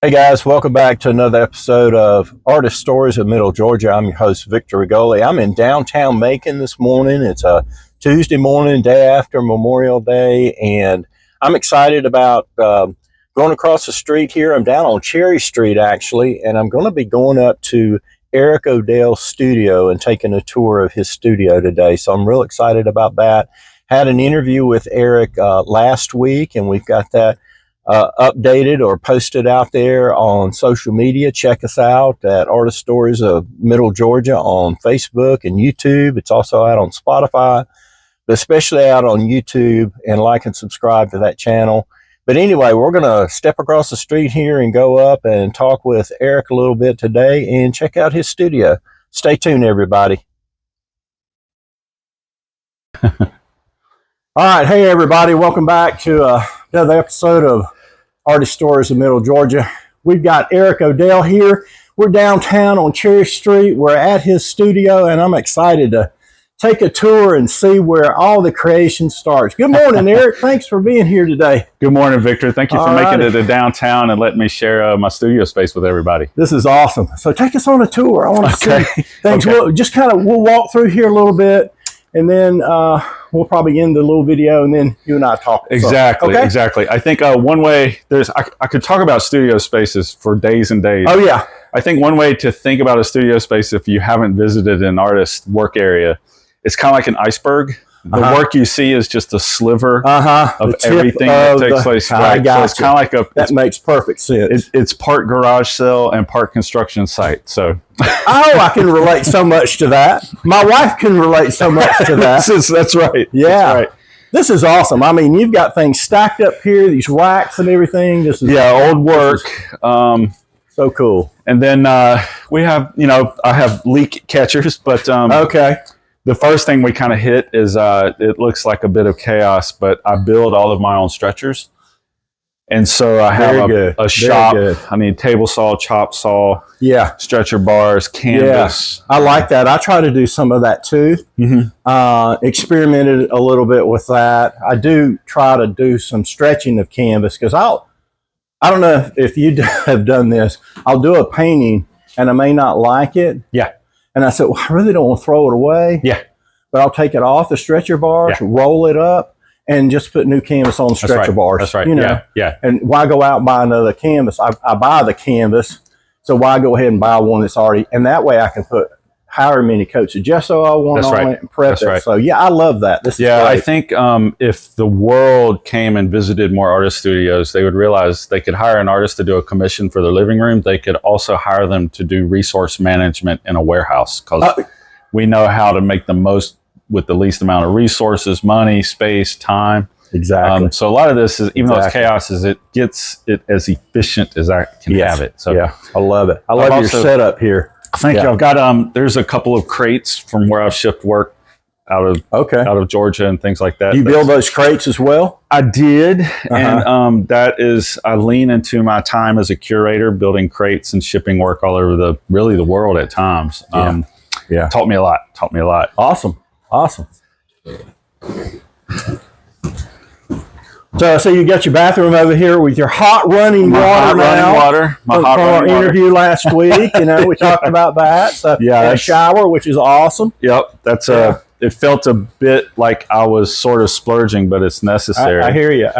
Hey guys, welcome back to another episode of Artist Stories of Middle Georgia. I'm your host, Victor Rigoli. I'm in downtown Macon this morning. It's a Tuesday morning, day after Memorial Day, and I'm excited about going across the street here. I'm down on Cherry Street, actually, and I'm going to be going up to Eric Odell's studio and taking a tour of his studio today. So I'm real excited about that. Had an interview with Eric last week, and we've got that updated or posted out there on social media. Check us out at Artist Stories of Middle Georgia on Facebook and YouTube. It's also out on Spotify, but especially out on YouTube, and like and subscribe to that channel. But anyway, we're going to step across the street here and go up and talk with Eric a little bit today and check out his studio. Stay tuned, everybody. All right. Hey, everybody. Welcome back to another episode of Artist Stories of Middle Georgia. We've got Eric Odell here. We're downtown on Cherry Street. We're at his studio, and I'm excited to take a tour and see where all the creation starts. Good morning, Eric. Thanks for being here today. Good morning, Victor. Thank you for making it to downtown and letting me share my studio space with everybody. This is awesome. So take us on a tour. I want to see things. Okay. We'll walk through here a little bit, and then we'll probably end the little video, and then you and I talk. Exactly, exactly. I think one way I could talk about studio spaces for days and days. Oh yeah. I think one way to think about a studio space, if you haven't visited an artist's work area, it's kind of like an iceberg. The work you see is just a sliver of everything that takes place. Right. So it's kind of like that makes perfect sense. It's part garage sale and part construction site. So I can relate so much to that. My wife can relate so much to that. That's right. Yeah. That's right. This is awesome. I mean, you've got things stacked up here, these racks and everything. This is old work. So cool. And then we have, I have leak catchers, but the first thing we kind of hit is it looks like a bit of chaos, but I build all of my own stretchers. And so I have a shop. I need table saw, chop saw, stretcher bars, canvas. Yeah. I like that. I try to do some of that too. Experimented a little bit with that. I do try to do some stretching of canvas because I don't know if you have done this. I'll do a painting and I may not like it. Yeah. And I said, well, I really don't want to throw it away. Yeah. But I'll take it off the stretcher bars, roll it up, and just put new canvas on the stretcher bars. That's right. Yeah. And why go out and buy another canvas? I buy the canvas, so why go ahead and buy one that's already, and that way I can put however many coats of gesso I want on it and prep it. Right. So yeah, I love that. This is great. I think if the world came and visited more artist studios, they would realize they could hire an artist to do a commission for their living room. They could also hire them to do resource management in a warehouse, because we know how to make the most with the least amount of resources, money, space, time. Exactly. So a lot of this is, even though it's chaos, it gets it as efficient as I can have it. So yeah, I love it. I love your setup here. Thank you. I've got there's a couple of crates from where I've shipped work out of Georgia and things like that. You build those crates as well? I did, and that is, I lean into my time as a curator, building crates and shipping work all over the world at times. Taught me a lot. Awesome. So you got your bathroom over here with your hot running water now. From our interview last week, we talked about that. So and a shower, which is awesome. Yep, that's it felt a bit like I was sort of splurging, but it's necessary. I hear you.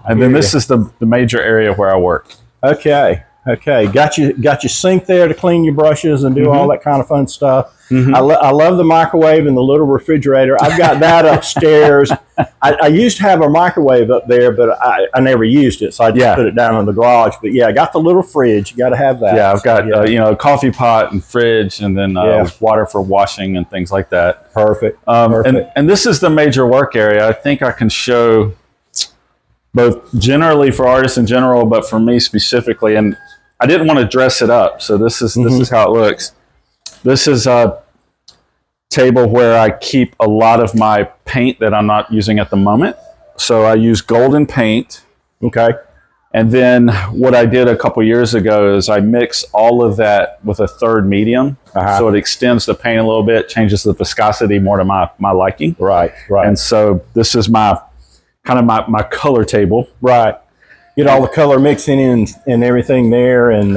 And then this is the major area where I work. Okay. Got your sink there to clean your brushes and do all that kind of fun stuff. I love the microwave and the little refrigerator. I've got that upstairs. I used to have a microwave up there, but I never used it, so I just put it down in the garage. But I got the little fridge. You got to have that. Yeah, I've got a coffee pot and fridge, and then water for washing and things like that. Perfect. And this is the major work area. I think I can show both generally for artists in general, but for me specifically. And I didn't want to dress it up, so this is how it looks. This is a table where I keep a lot of my paint that I'm not using at the moment. So I use golden paint. Okay. And then what I did a couple years ago is I mix all of that with a third medium. So it extends the paint a little bit, changes the viscosity more to my liking. Right. And so this is my color table. Right. get all the color mixing and everything there. And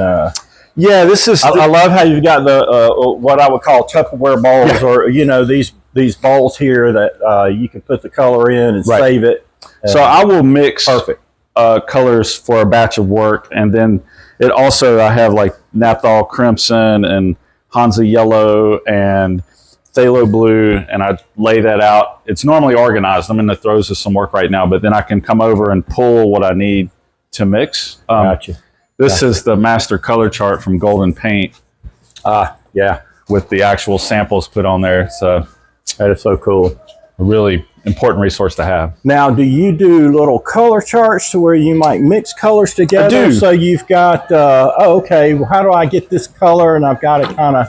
yeah, this is. I love how you've got the what I would call Tupperware bowls, or these bowls here that you can put the color in and save it. So I will mix colors for a batch of work, and then it also I have like Naphthol Crimson and Hansa Yellow and phthalo blue, and I lay that out. It's normally organized. I'm in the throes of some work right now, but then I can come over and pull what I need to mix. Gotcha. This is the master color chart from Golden Paint. Yeah, with the actual samples put on there. So that is so cool. A really important resource to have. Now, do you do little color charts to where you might mix colors together? I do. So you've got, okay, well, how do I get this color? And I've got it kind of.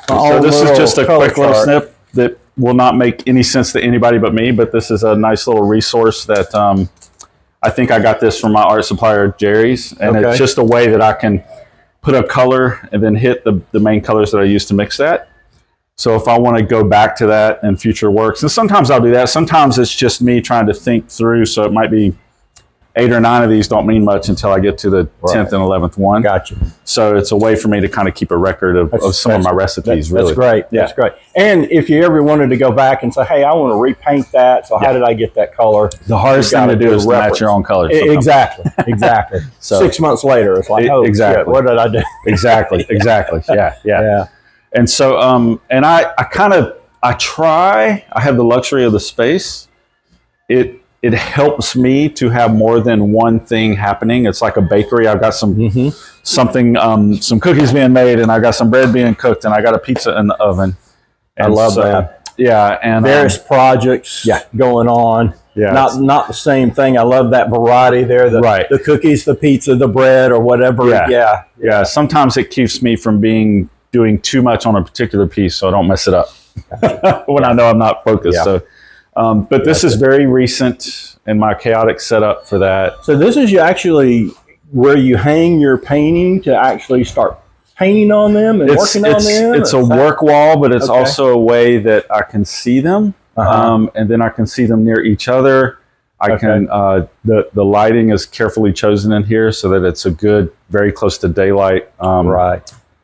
So this is just a quick little snip that will not make any sense to anybody but me, but this is a nice little resource that I think I got this from my art supplier, Jerry's, and it's just a way that I can put a color and then hit the main colors that I use to mix that. So if I want to go back to that in future works, and sometimes I'll do that. Sometimes it's just me trying to think through, so it might be 8 or 9 of these don't mean much until I get to the 10th and 11th one. Gotcha. So it's a way for me to kind of keep a record of some of my recipes. That's great. Yeah. That's great. And if you ever wanted to go back and say, hey, I want to repaint that, so how did I get that color? The hardest thing to do is to match your own colors. Exactly. So 6 months later, it's like, oh, shit, what did I do? Exactly. Yeah. And so, and I have the luxury of the space. It helps me to have more than one thing happening. It's like a bakery. I've got some cookies being made, and I've got some bread being cooked, and I got a pizza in the oven. And I love that. Yeah, and various projects going on. Yeah, not the same thing. I love that variety there. The cookies, the pizza, the bread, or whatever. Yeah. Sometimes it keeps me from doing too much on a particular piece, so I don't mess it up when I know I'm not focused. Yeah. So. But this is very recent in my chaotic setup for that. So this is where you hang your painting to actually start painting on them and working on them? It's a work wall, but it's also a way that I can see them, and then I can see them near each other. I can the lighting is carefully chosen in here so that it's a good, very close to daylight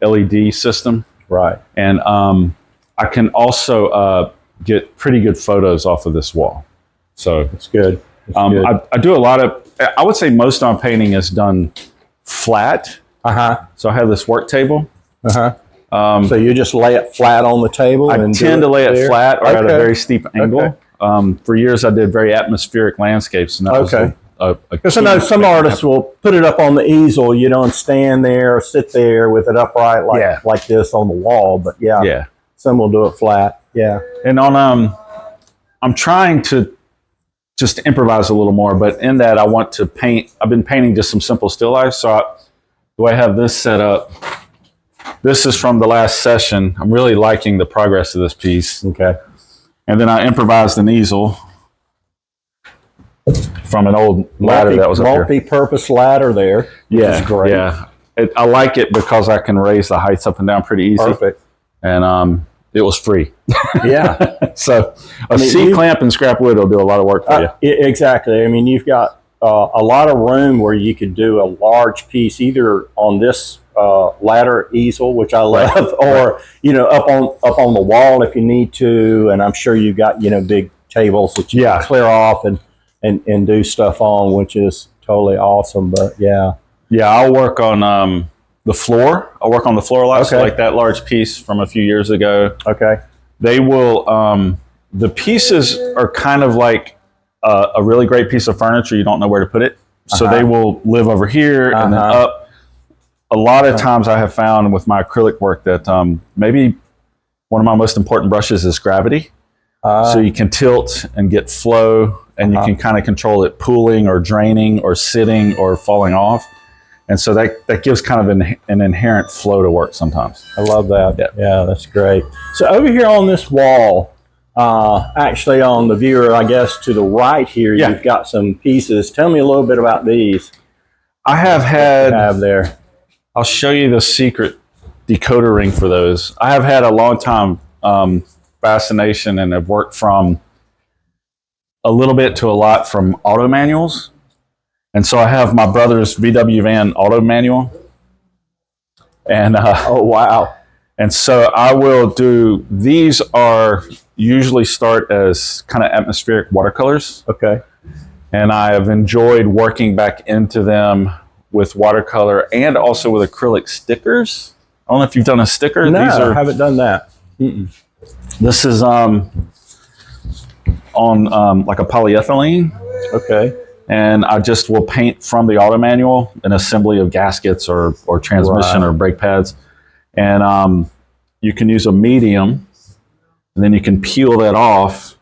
LED system. Right. And I can also get pretty good photos off of this wall. So it's good. I do a lot of, I would say most of my painting is done flat. So I have this work table. So you just lay it flat on the table? I tend to lay it flat or at a very steep angle. For years I did very atmospheric landscapes. And that was because I know some artists will put it up on the easel, and stand there or sit there with it upright like this on the wall. But some will do it flat. Yeah. And I'm trying to just improvise a little more, but in that I want to paint. I've been painting just some simple still lifes. So the way I have this set up, this is from the last session. I'm really liking the progress of this piece. Okay. And then I improvised an easel from an old ladder that was up here. Multi-purpose ladder there, which is great. Yeah. I like it because I can raise the heights up and down pretty easy. Perfect. And it was free. Yeah. So C-clamp and scrap wood will do a lot of work for you. Exactly. I mean, you've got a lot of room where you could do a large piece either on this ladder easel, which I love, or up on the wall if you need to. And I'm sure you've got big tables that you can clear off and do stuff on, which is totally awesome. But I'll work on the floor. I'll work on the floor a lot. So like that large piece from a few years ago. Okay. They will, the pieces are kind of like a really great piece of furniture. You don't know where to put it. So they will live over here and then up. A lot of times I have found with my acrylic work that maybe one of my most important brushes is gravity. So you can tilt and get flow, and you can kind of control it pooling or draining or sitting or falling off. And so that gives kind of an inherent flow to work sometimes. I love that. Yeah, that's great. So over here on this wall, actually on the viewer, I guess to the right here, you've got some pieces. Tell me a little bit about these. I have there. I'll show you the secret decoder ring for those. I have had a long time fascination and have worked from a little bit to a lot from auto manuals. And so I have my brother's VW van auto manual. And oh, wow. And so I will do, these are usually start as kind of atmospheric watercolors. Okay. And I have enjoyed working back into them with watercolor and also with acrylic stickers. I don't know if you've done a sticker. No, These are, I haven't done that. Mm-mm. This is on like a polyethylene. Okay. And I just will paint from the auto manual an assembly of gaskets or transmission or brake pads. And you can use a medium, and then you can peel that off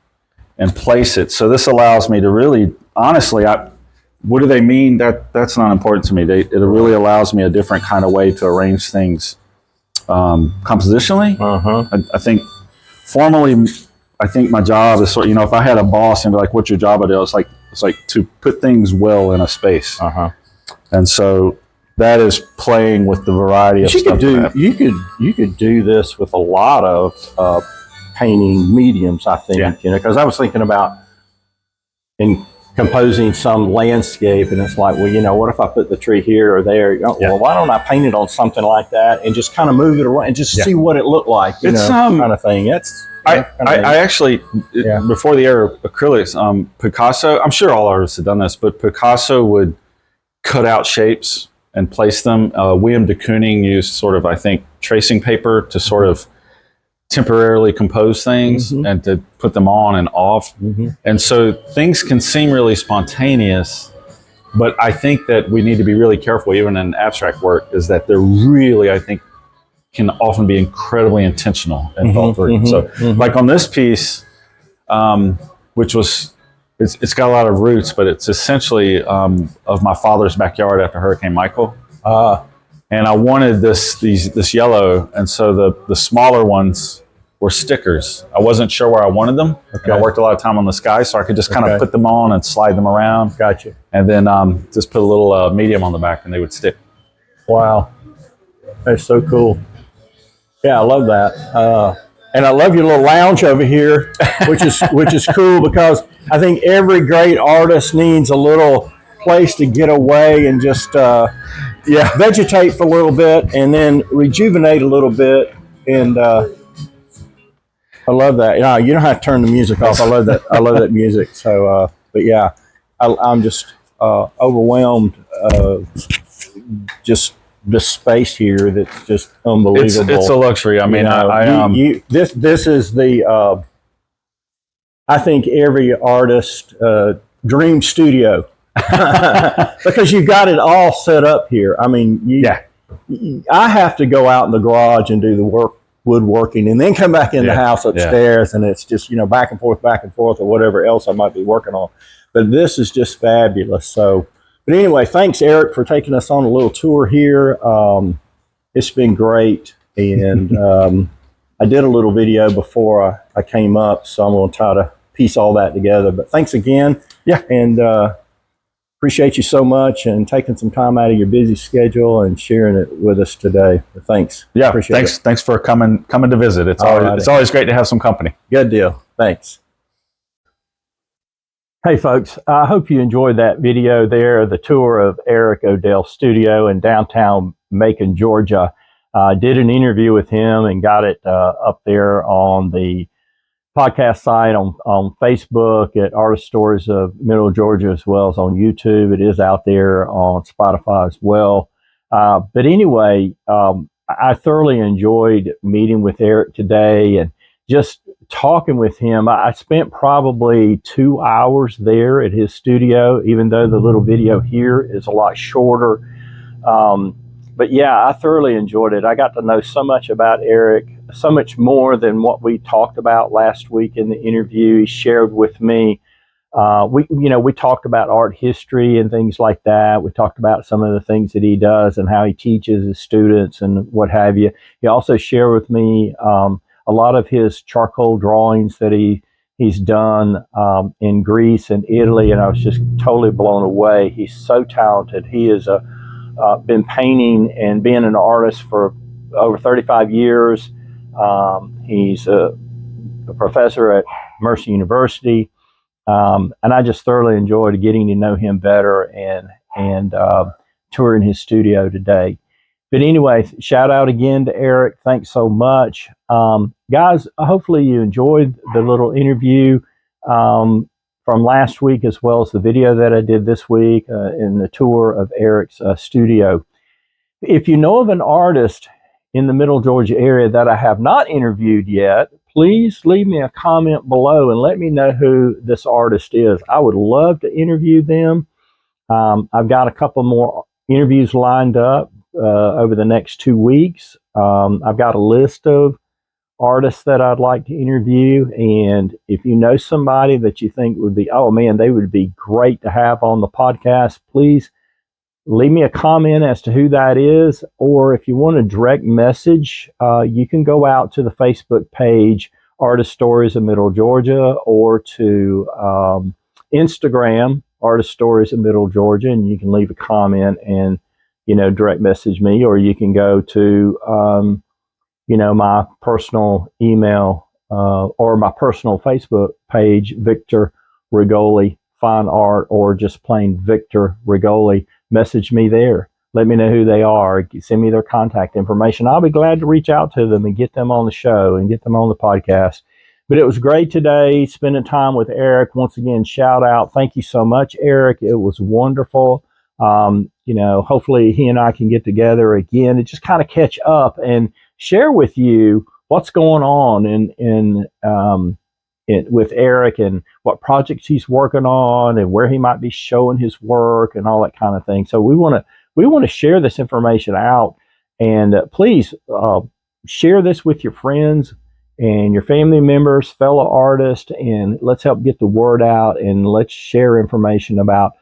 and place it. So this allows me to really, honestly, what do they mean? That's not important to me. It really allows me a different kind of way to arrange things compositionally. I think formally, I think my job is sort of, if I had a boss and be like, "What's your job?" I do. It's like to put things well in a space. And so that is playing with the variety of stuff. You could do this with a lot of painting mediums, I think. Because I was thinking about in composing some landscape, and it's like, well, what if I put the tree here or there? Well, why don't I paint it on something like that and just kind of move it around and just see what it looked like? Kind of thing. I actually, before the era of acrylics, Picasso, I'm sure all artists have done this, but Picasso would cut out shapes and place them. William de Kooning used sort of, I think, tracing paper to sort of temporarily compose things and to put them on and off. And so things can seem really spontaneous, but I think that we need to be really careful, even in abstract work, is that they're really, I think, can often be incredibly intentional and thought through. So like on this piece, which was, it's got a lot of roots, but it's essentially of my father's backyard after Hurricane Michael. And I wanted this yellow, and so the smaller ones were stickers. I wasn't sure where I wanted them. And I worked a lot of time on the sky, so I could just kind of put them on and slide them around. Gotcha. And then just put a little medium on the back, and they would stick. Wow. That's so cool. Yeah, I love that. And I love your little lounge over here, which is cool, because I think every great artist needs a little place to get away and just vegetate for a little bit and then rejuvenate a little bit. And I love that. You don't have to turn the music off. I love that. I love that music. So, but yeah, I'm just overwhelmed. Just the space here that's just unbelievable. It's a luxury. I mean, this is the I think every artist dream studio because you've got it all set up here. I mean, I have to go out in the garage and do the woodworking, and then come back in the house upstairs, and it's just back and forth, or whatever else I might be working on. But this is just fabulous. So. But anyway, thanks, Eric, for taking us on a little tour here. It's been great. And I did a little video before I came up, so I'm going to try to piece all that together. But thanks again. Yeah. And appreciate you so much and taking some time out of your busy schedule and sharing it with us today. Thanks. Yeah, thanks for coming to visit. It's always great to have some company. Good deal. Thanks. Hey folks, I hope you enjoyed that video there, the tour of Eric Odell's studio in downtown Macon, Georgia. I did an interview with him and got it up there on the podcast site on Facebook at Artist Stories of Middle Georgia, as well as on YouTube. It is out there on Spotify as well. But anyway, I thoroughly enjoyed meeting with Eric today and just talking with him. I spent probably 2 hours there at his studio, even though the little video here is a lot shorter. But yeah, I thoroughly enjoyed it. I got to know so much about Eric, so much more than what we talked about last week in the interview. He shared with me, we talked about art history and things like that. We talked about some of the things that he does and how he teaches his students and what have you. He also shared with me a lot of his charcoal drawings that he's done in Greece and Italy, and I was just totally blown away. He's so talented. He has been painting and being an artist for over 35 years. He's a professor at Mercy University. And I just thoroughly enjoyed getting to know him better and touring his studio today. But anyway, shout out again to Eric. Thanks so much. Guys, hopefully you enjoyed the little interview from last week, as well as the video that I did this week in the tour of Eric's studio. If you know of an artist in the Middle Georgia area that I have not interviewed yet, please leave me a comment below and let me know who this artist is. I would love to interview them. I've got a couple more interviews lined up over the next 2 weeks. I've got a list of artists that I'd like to interview, and if you know somebody that you think would be, oh man, they would be great to have on the podcast, please leave me a comment as to who that is, or if you want a direct message, you can go out to the Facebook page, Artist Stories of Middle Georgia, or to Instagram, Artist Stories of Middle Georgia, and you can leave a comment and, direct message me, or you can go to, my personal email or my personal Facebook page, Victor Rigoli Fine Art, or just plain Victor Rigoli. Message me there. Let me know who they are. Send me their contact information. I'll be glad to reach out to them and get them on the show and get them on the podcast. But it was great today spending time with Eric. Once again, shout out. Thank you so much, Eric. It was wonderful. Hopefully he and I can get together again and just kind of catch up and share with you what's going on with Eric and what projects he's working on and where he might be showing his work and all that kind of thing. So we want to share this information out, and please share this with your friends and your family members, fellow artists, and let's help get the word out, and let's share information about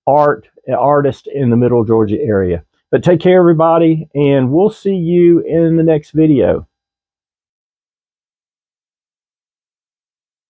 artists in the Middle Georgia area. But take care, everybody, and we'll see you in the next video.